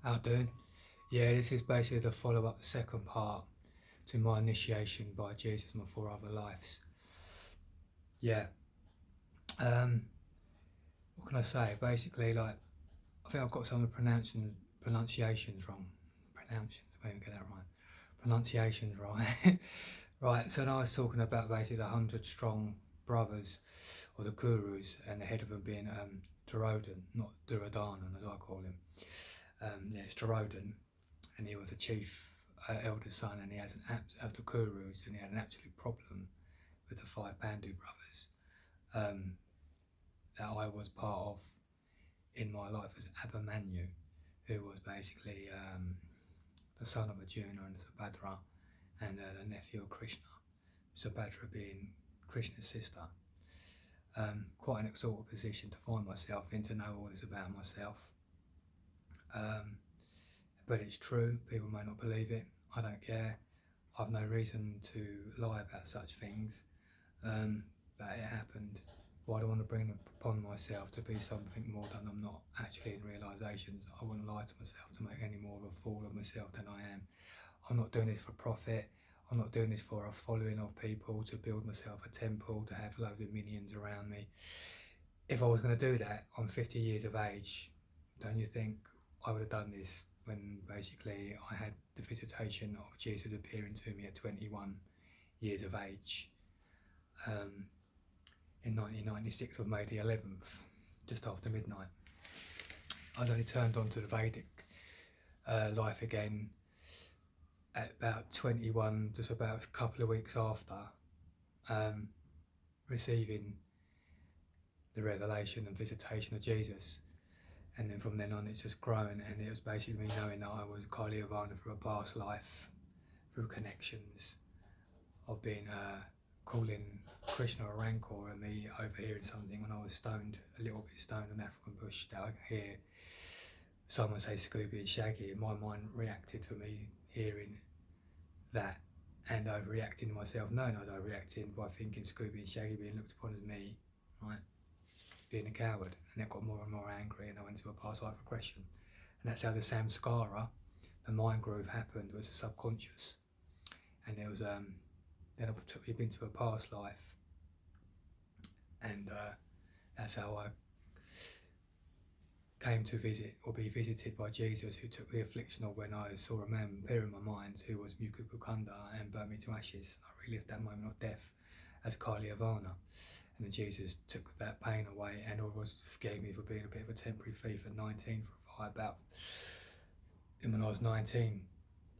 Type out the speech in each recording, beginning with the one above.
How doing? Yeah, this is basically the follow up, the second part to my initiation by Jesus, my four other lives. Yeah. Um, what can I say? Basically, like, I think I've got some of the pronunciations wrong. Pronunciations, I can't even get that right. Pronunciations right. Right, so now I was talking about basically the 100 strong brothers or the gurus, and the head of them being Duryodhan, not Duryodhana as I call him. Yeah, it's Duryodhan, and he was a chief elder son, and he has as the gurus, and he had an absolute problem with the five Pandu brothers um, that I was part of in my life as Abhimanyu, who was basically the son of Arjuna and Subhadra, and the nephew of Krishna. Subhadra being Krishna's sister. Quite an exalted position to find myself in, to know all this about myself. But it's true, people may not believe it, I don't care. I've no reason to lie about such things, that it happened. Why do I want to bring it upon myself to be something more than I'm not actually in realizations? I wouldn't lie to myself to make any more of a fool of myself than I am. I'm not doing this for profit. I'm not doing this for a following of people, to build myself a temple, to have loads of minions around me. If I was going to do that, I'm 50 years of age. Don't you think I would have done this when basically I had the visitation of Jesus appearing to me at 21 years of age, in 1996 of May the 11th, just after midnight. I was only turned on to the Vedic life again at about 21, just about a couple of weeks after receiving the revelation and visitation of Jesus. And then from then on, it's just grown, and it was basically me knowing that I was Kali Ivana through a past life, through connections of being calling Krishna a rancor, and me overhearing something when I was stoned, a little bit stoned in an African bush, that I hear someone say Scooby and Shaggy, and my mind reacted to me hearing that, and overreacting myself, knowing I was overreacting by thinking Scooby and Shaggy being looked upon as me, right, being a coward. And it got more and more angry, and I went into a past life regression. And that's how the samskara, the mind groove, happened, was the subconscious. And there was then I took me into a past life, and that's how I came to visit or be visited by Jesus, who took the affliction of when I saw a man appear in my mind who was Mukukukunda and burnt me to ashes. I relived that moment of death as Kali Ivana. And then Jesus took that pain away, and almost forgave me for being a bit of a temporary thief at 19 for about, and when I was 19,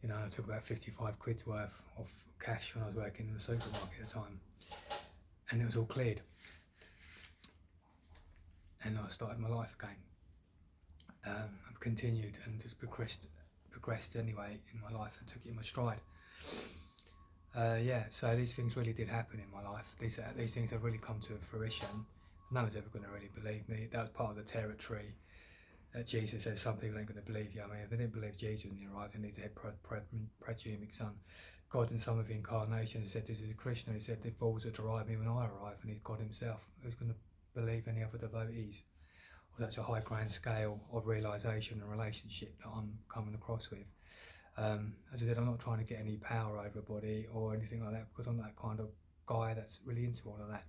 I took about 55 quid's worth of cash when I was working in the supermarket at the time, and it was all cleared, and I started my life again. I've continued and just progressed anyway in my life, and took it in my stride. So these things really did happen in my life. These things have really come to fruition. No one's ever going to really believe me. That was part of the territory that Jesus says some people ain't going to believe you. I mean, if they didn't believe Jesus when he arrived, then he's a Pradyumic son. God in some of the incarnations said this is Krishna. He said the fools are derived me when I arrive, and he's God himself. Who's going to believe any other devotees of such a high grand scale of realisation and relationship that I'm coming across with? As I said, I'm not trying to get any power over a body or anything like that, because I'm that kind of guy that's really into all of that.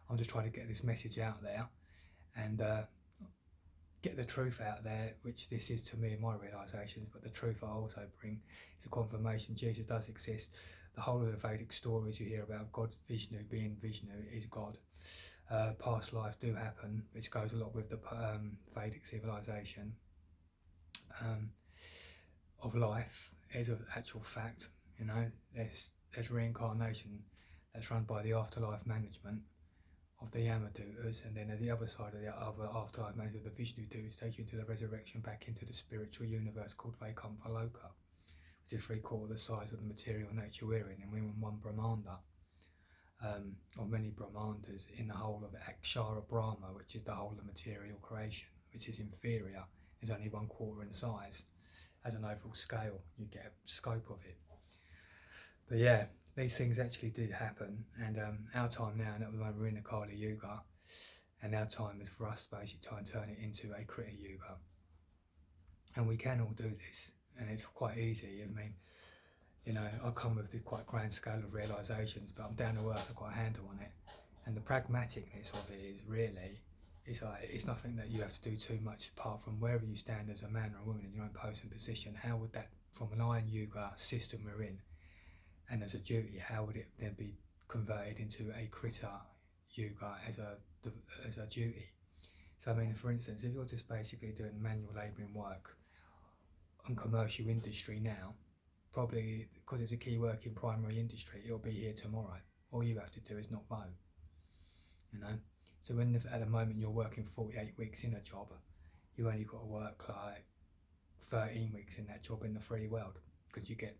I'm just trying to get this message out there, and get the truth out there, which this is to me in my realisations. But the truth I also bring is a confirmation Jesus does exist. The whole of the Vedic stories you hear about God, Vishnu being Vishnu, is God. Past lives do happen, which goes a lot with the Vedic civilization of life. Is an actual fact. There's reincarnation that's run by the afterlife management of the Yamadutas, and then at the other side of the other afterlife management, the Vishnu Dutas take you into the resurrection, back into the spiritual universe called Vaikuntha Loka, which is 3/4 the size of the material nature we're in, and we're in one Brahmanda, or many Brahmandas in the whole of Akshara Brahma, which is the whole of material creation, which is inferior, is only 1/4 in size. As an overall scale, you get a scope of it. But yeah, these things actually did happen, and our time now, and at the moment we're in the Kali Yuga, and our time is for us to basically try and turn it into a Krita Yuga. And we can all do this, and it's quite easy. I mean, you know, I come with this quite grand scale of realisations, but I'm down to earth, I've got a handle on it. And the pragmaticness of it is really, it's like, it's nothing that you have to do too much apart from wherever you stand as a man or a woman in your own post and position. How would that, from an iron yuga system we're in, and as a duty, how would it then be converted into a krita yuga as a duty? So I mean, for instance, if you're just basically doing manual labouring work on commercial industry now, probably because it's a key work in primary industry, it'll be here tomorrow. All you have to do is not vote, you know. So when at the moment you're working 48 weeks in a job, you only got to work like 13 weeks in that job in the free world, because you get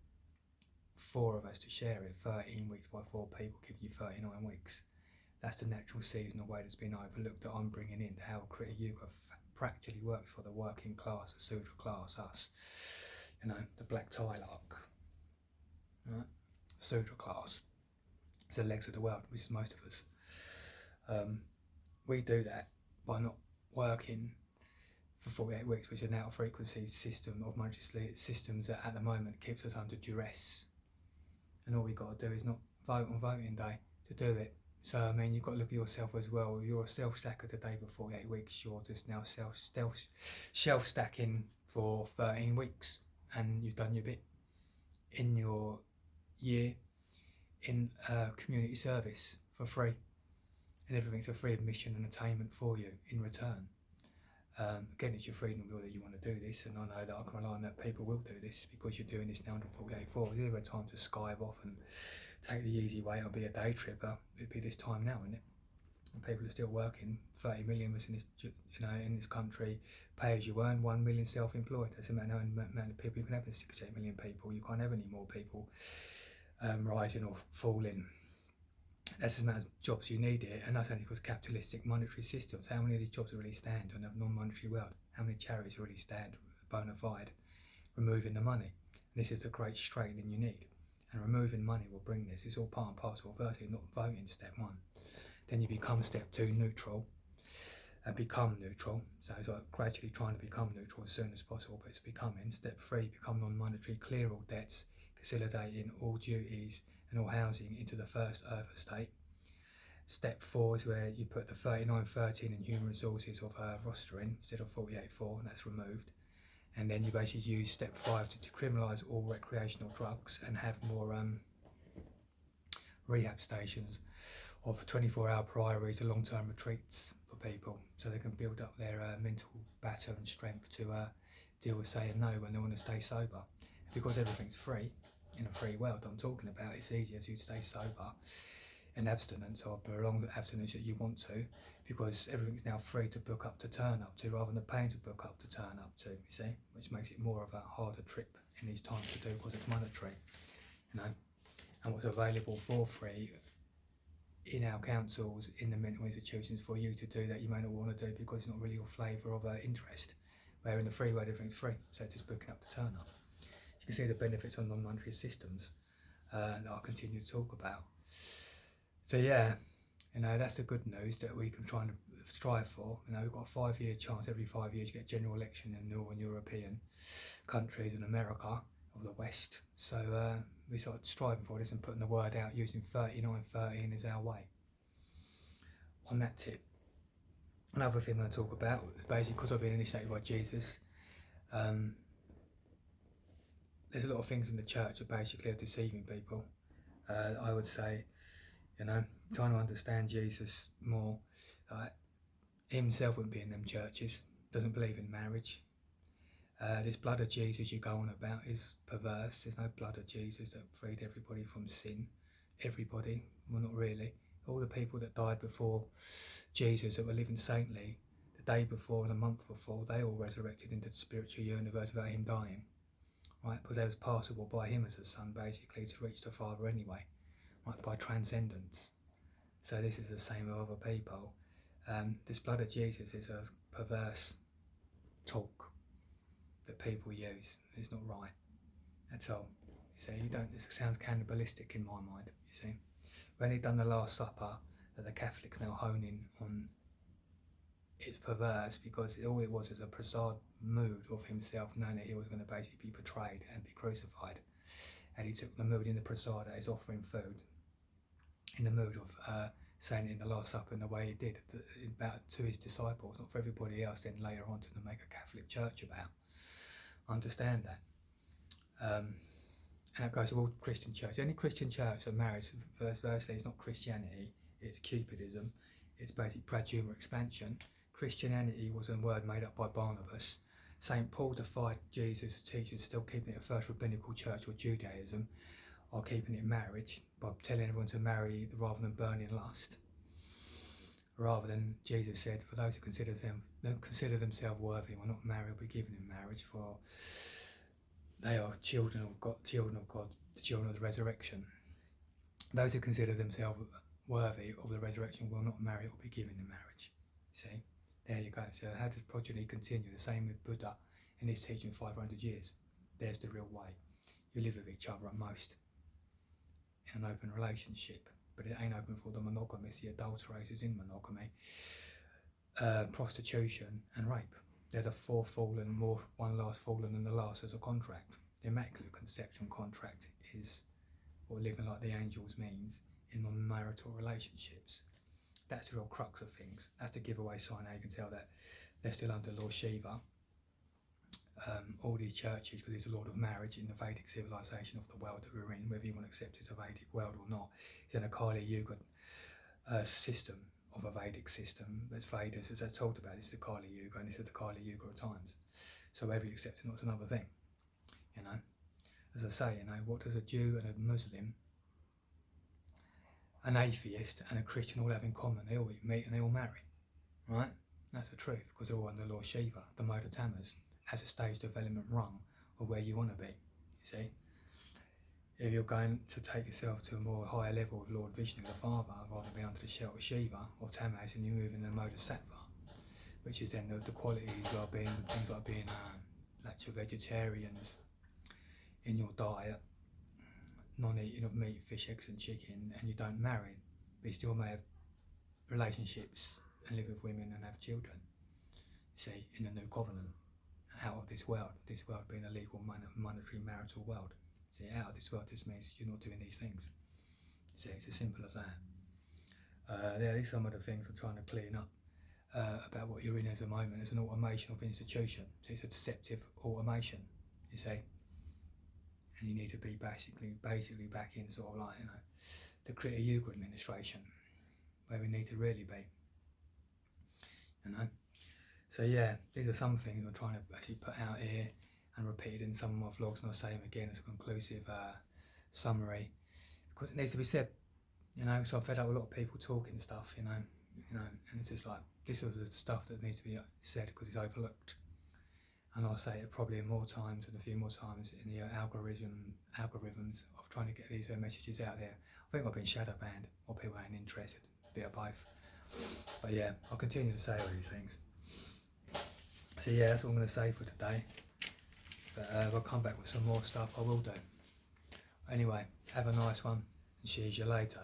4 of us to share it. 13 weeks by 4 people give you 39 weeks. That's the natural seasonal way that's been overlooked, that I'm bringing in, how Krita Yuga practically works for the working class, the Sudra class, us, you know, the black tie lark, right? The Sudra class, it's the legs of the world, which is most of us. We do that by not working for 48 weeks, which is an outer frequency system of monetary systems that at the moment keeps us under duress. And all we got to do is not vote on voting day to do it. So I mean, you've got to look at yourself as well. You're a self stacker today for 48 weeks. You're just now shelf stacking for 13 weeks, and you've done your bit in your year in community service for free, and everything's a free admission and attainment for you in return. Again, it's your freedom will that you want to do this, and I know that I can rely on that people will do this, because you're doing this now under 48.4. If you ever had time to skive off and take the easy way or be a day tripper, it'd be this time now, isn't it? And people are still working. 30 million of us in this, you know, in this country, pay as you earn. 1 million self-employed. That's the amount of people you can have. 68 million people. You can't have any more people rising or falling. That's the amount of jobs you need here, and that's only because capitalistic monetary systems. How many of these jobs really stand on a non-monetary world? How many charities really stand bona fide, removing the money? And this is the great straightening you need, and removing money will bring this. It's all part and parcel of virtually not voting, step 1. Then you become step 2, neutral, and become neutral. So it's like gradually trying to become neutral as soon as possible, but it's becoming. Step 3, become non-monetary, clear all debts, facilitating all duties and all housing into the first earth estate. Step 4 is where you put the 3913 in human resources of rostering instead of 48.4, and that's removed. And then you basically use step 5 to decriminalise all recreational drugs and have more rehab stations of 24-hour priories or long-term retreats for people, so they can build up their mental battle and strength to deal with saying no when they want to stay sober. Because everything's free, in a free world I'm talking about, it's easier to stay sober in abstinence or prolong the abstinence that you want to, because everything's now free to book up to turn up to, rather than paying to book up to turn up to, you see, which makes it more of a harder trip in these times to do because it's monetary, you know. And what's available for free in our councils, in the mental institutions for you to do that you may not want to do because it's not really your flavour of interest, where in the free world everything's free, so it's just booking up to turn up. You can see the benefits on non-monetary systems that I'll continue to talk about. So yeah, you know, that's the good news that we can try and strive for. You know, we've got a 5-year chance every 5 years to get a general election in Northern European countries and America of the West. So we started striving for this and putting the word out, using 3913 as our way. On that tip, another thing I'm going to talk about is basically because I've been initiated by Jesus. There's a lot of things in the church that basically are deceiving people. I would say, you know, trying to understand Jesus more. Himself wouldn't be in them churches, doesn't believe in marriage. This blood of Jesus you go on about is perverse. There's no blood of Jesus that freed everybody from sin. Everybody, well, not really. All the people that died before Jesus that were living saintly, the day before and a month before, they all resurrected into the spiritual universe without him dying. Right, because they was passable by him as a son, basically, to reach the Father anyway, right, by transcendence. So this is the same with other people. This blood of Jesus is a perverse talk that people use. It's not right at all. You see, this sounds cannibalistic in my mind, you see. When he done the Last Supper, that the Catholics now honing on it's perverse because all it was a facade mood of himself knowing that he was going to basically be betrayed and be crucified. And he took the mood in the Prasada as offering food, in the mood of saying it in the Last Supper in the way he did, about to his disciples, not for everybody else then later on to make a Catholic church about. I understand that. And that goes to all Christian churches. Any Christian church that marries, firstly, it's not Christianity, it's Cupidism, it's basically Prajuma expansion. Christianity was a word made up by Barnabas. St. Paul defied Jesus' teachers, still keeping it a first rabbinical church or Judaism, or keeping it marriage by telling everyone to marry rather than burn in lust. Rather than Jesus said, for those who consider themselves worthy will not marry or be given in marriage, for they are children of God, the children of the resurrection. Those who consider themselves worthy of the resurrection will not marry or be given in marriage. See, there you go. So how does progeny continue? The same with Buddha in his teaching 500 years. There's the real way. You live with each other at most in an open relationship, but it ain't open for the monogamous, the adulterators in monogamy, prostitution and rape. They're the four fallen, one last fallen than the last as a contract. The Immaculate Conception contract is what living like the angels means in non-marital relationships. That's the real crux of things. That's the giveaway sign how you can tell that they're still under Lord Shiva. All these churches, because he's the Lord of marriage in the Vedic civilization of the world that we're in, whether you want to accept it's a Vedic world or not, it's in a Kali Yuga system of a Vedic system. That's Vedas, as I told about, this is the Kali Yuga, and this is the Kali Yuga of times. So whether you accept it or not, it's another thing. You know, as I say, you know, what does a Jew and a Muslim, an atheist and a Christian all have in common? They all meet and they all marry, right? That's the truth, because they're all under Lord Shiva, the mode of Tammuz, as a stage development rung of where you want to be. You see, if you're going to take yourself to a more higher level of Lord Vishnu, the Father, rather than be under the shelter of Shiva or Tammuz, and you move in the mode of Sattva, which is then the qualities are being things like being lacto-vegetarians in your diet, non-eating of meat, fish, eggs and chicken, and you don't marry, but you still may have relationships and live with women and have children, see, in the new covenant, out of this world being a legal monetary marital world. See, out of this world, this means you're not doing these things. See, it's as simple as that. There are some of the things I'm trying to clean up about what you're in as a moment. It's an automation of institution, so it's a deceptive automation, you see. And you need to be basically back in sort of like, you know, the Krita Yuga administration, where we need to really be, you know. So yeah, these are some things I'm trying to actually put out here and repeat in some of my vlogs, and I'll say them again as a conclusive summary, because it needs to be said, you know. So I've fed up with a lot of people talking stuff, you know, and it's just like, this is the stuff that needs to be said because it's overlooked. And I'll say it probably more times and a few more times in the algorithms of trying to get these messages out there. I think I've been shadow banned, or people ain't interested, a bit of both. But yeah, I'll continue to say all these things. So yeah, that's all I'm going to say for today. But if I come back with some more stuff, I will do. Anyway, have a nice one, and see you later.